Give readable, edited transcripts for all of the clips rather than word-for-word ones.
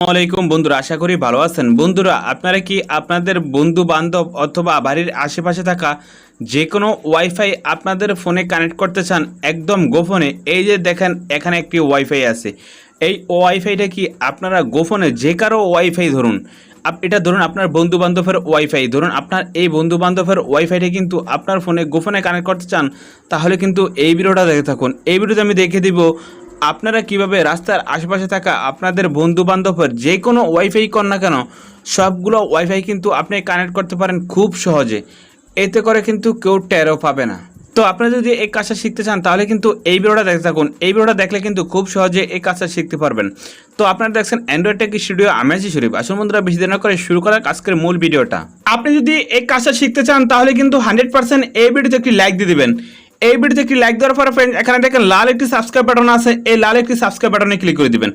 আসসালামাইকুম বন্ধুরা, আশা করি ভালো আছেন। বন্ধুরা, আপনারা কি আপনাদের বন্ধু বান্ধব অথবা বাড়ির আশেপাশে থাকা যে কোনো ওয়াইফাই আপনাদের ফোনে কানেক্ট করতে চান একদম গোপনে? এই যে দেখেন, এখানে একটি ওয়াইফাই আছে। এই ওয়াইফাইটা কি আপনারা গোপনে যে কারো ওয়াইফাই ধরুন, এটা ধরুন আপনার বন্ধু বান্ধবের ওয়াইফাই, ধরুন আপনার এই বন্ধু বান্ধবের ওয়াইফাইটা কিন্তু আপনার ফোনে গোপনে কানেক্ট করতে চান, তাহলে কিন্তু এই ভিডিওটা দেখে থাকুন। এই ভিডিওতে আমি দেখে দিব আপনারা কিভাবে রাস্তার আশেপাশে থাকা আপনাদের বন্ধু বান্ধবের যে কোনো ওয়াইফাই কর না কেন, সবগুলো ওয়াইফাই কিন্তু আপনি কানেক্ট করতে পারেন খুব সহজে। এতে করে কিন্তু কেউ টেরও পাবে না। তো আপনারা যদি এই কাজটা শিখতে চান তাহলে কিন্তু এই ভিডিওটা দেখতে থাকুন। এই ভিডিওটা দেখলে কিন্তু খুব সহজে এই কাজটা শিখতে পারবেন। তো আপনারা দেখছেন অ্যান্ড্রয়েড টেক স্টুডিও, আমি আছি শরীফ। আসুন বন্ধুরা, বেশি দেরি না করে শুরু করার আজকের মূল ভিডিওটা। আপনি যদি এই কাজটা শিখতে চান তাহলে কিন্তু 100% এই ভিডিওতে একটি লাইক দিয়ে দিবেন। এই ভিডিওতে একটি লাইক দেওয়ার পরে ফ্রেন্ড, এখানে দেখেন লাল একটি সাবস্ক্রাইব বাটন আছে, এই লাল একটি সাবস্ক্রাইব বাটনে ক্লিক করে দিবেন।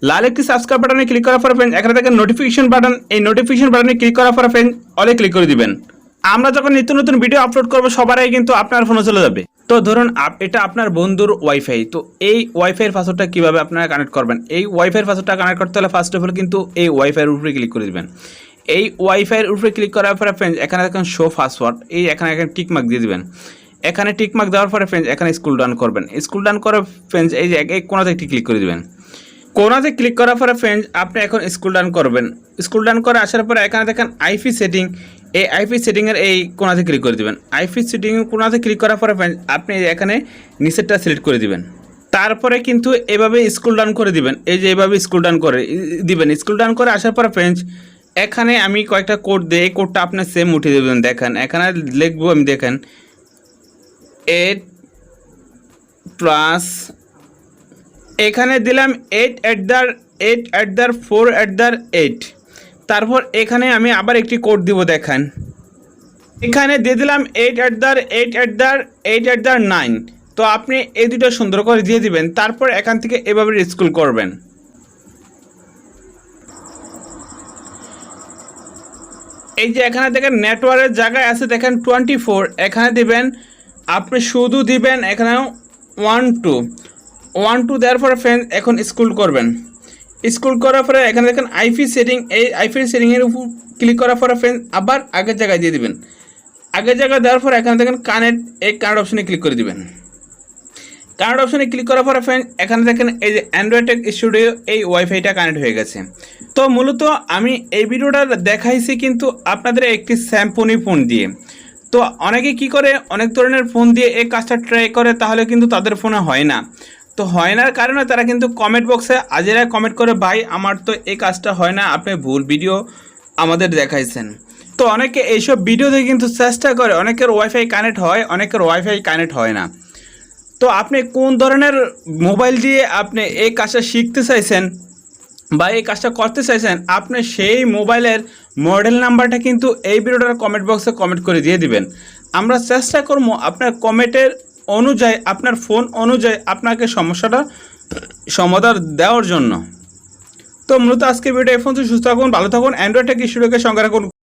লাল একটি সাবস্ক্রাইব বাটনে ক্লিক করার পরে ফ্রেন্ড, এখানে দেখেন নোটিফিকেশন বাটন, এই নোটিফিকেশন বাটনে ক্লিক করার পরে ফ্রেন্ড অলে ক্লিক করে দিবেন। আমরা যখন নিত্য নতুন ভিডিও আপলোড করবো সবার আগে কিন্তু আপনার ফোনে চলে যাবে। তো ধরুন এটা আপনার বন্ধুর ওয়াইফাই। তো এই ওয়াইফাইয়ের পাসওয়ার্ডটা কীভাবে আপনারা কানেক্ট করবেন? এই ওয়াইফাইয়ের পাসওয়ার্ডটা কানেক্ট করতে হলে ফার্স্ট অফ অল কিন্তু এই ওয়াইফাইয়ের উপরে ক্লিক করে দিবেন। এই ওয়াইফাইয়ের উপরে ক্লিক করার পরে ফ্রেন্ড, এখানে দেখেন শো পাসওয়ার্ড, এই এখানে টিক মার্ক দিয়ে দিবেন। এখানে টিক মার্ক দেওয়ার পরে ফ্রেন্ডস এখানে স্ক্রল ডাউন করবেন। স্ক্রল ডাউন করে ফ্রেন্ডস এই যে এই কোণাতে একটি ক্লিক করে দিবেন। কোণাতে ক্লিক করার পরে ফ্রেন্ডস আপনি এখন স্ক্রল ডাউন করবেন। স্ক্রল ডাউন করে আসার পরে এখানে দেখেন আইপি সেটিং, এই আইপি সেটিংয়ের এই কোণাতে ক্লিক করে দিবেন। আইপি সেটিং কোণাতে ক্লিক করার পরে ফ্রেন্ডস আপনি এখানে নিচেরটা সিলেক্ট করে দিবেন। তারপরে কিন্তু এভাবে স্ক্রল ডাউন করে দিবেন। এই যে এভাবে স্ক্রল ডাউন করে দিবেন। স্ক্রল ডাউন করে আসার পরে ফ্রেন্ডস এখানে আমি কয়েকটা কোড দিই, এই কোডটা আপনি সেম উঠিয়ে দেবেন। দেখেন এখানে লিখবো আমি, দেখেন 8+ এখানে দিলাম 8@4@8। তারপর এখানে আমি আবার একটি কোড দিব, দেখেন এখানে দিয়ে দিলাম 8@8@9। তো আপনি এই দুটো সুন্দর করে দিয়ে দিবেন। তারপর এখান থেকে এভাবে স্ক্রল করবেন। এই যে এখানে দেখেন নেটওয়ার্কের জায়গায় আছে, দেখেন 24, এখানে দিবেন। আপনি শুধু দিবেন এখানে 1 2 দেওয়ার পরে ফ্রেন্ড এখন স্ক্রল করবেন। স্ক্রল করার পরে এখানে দেখেন আইপি সেটিং, এই আইপি সেটিংয়ের উপর ক্লিক করার পরে ফ্রেন্ড আবার আগের জায়গায় দিয়ে দিবেন। আগের জায়গায় দেওয়ার পরে এখানে দেখেন কানেক্ট, এই কানেক্ট অপশনে ক্লিক করে দিবেন। কানেক্ট অপশনে ক্লিক করার পরে ফ্রেন্ড এখানে দেখেন এই যে অ্যান্ড্রয়েড টেক স্টুডিও, এই ওয়াইফাইটা কানেক্ট হয়ে গেছে। তো মূলত আমি এই ভিডিওটা দেখাইছি কিন্তু আপনাদের একটি স্যামসং ফোন দিয়ে। তো অনেকে কি করে, অনেক ধরনের ফোন দিয়ে এই কাজটা ট্রাই করে, তাহলে কিন্তু তাদের ফোনে হয় না। তো হয় নার কারণে তারা কিন্তু কমেন্ট বক্সে আজেরা কমেন্ট করে, ভাই আমার তো এই কাজটা হয় না, আপনি ভুল ভিডিও আমাদের দেখাইছেন। তো অনেকে এইসব ভিডিও দিয়ে কিন্তু চেষ্টা করে, অনেকের ওয়াইফাই কানেক্ট হয়, অনেকের ওয়াইফাই কানেক্ট হয় না। তো আপনি কোন ধরনের মোবাইল দিয়ে আপনি এই কাজটা শিখতে চাইছেন বা এই কাজটা করতে চাইছেন, আপনি সেই মোবাইলের মডেল নাম্বারটা কিন্তু এই ভিডিওটার কমেন্ট বক্সে কমেন্ট করে দিয়ে দিবেন। আমরা চেষ্টা করবো আপনার কমেন্টের অনুযায়ী, আপনার ফোন অনুযায়ী আপনাকে সমস্যাটা সমাধান দেওয়ার জন্য। তো মূলত আজকে ভিডিও এই পর্যন্ত। সুস্থ থাকুন, ভালো থাকুন, অ্যান্ড্রয়েড টেক স্টুডিওকে সঙ্গে রাখুন।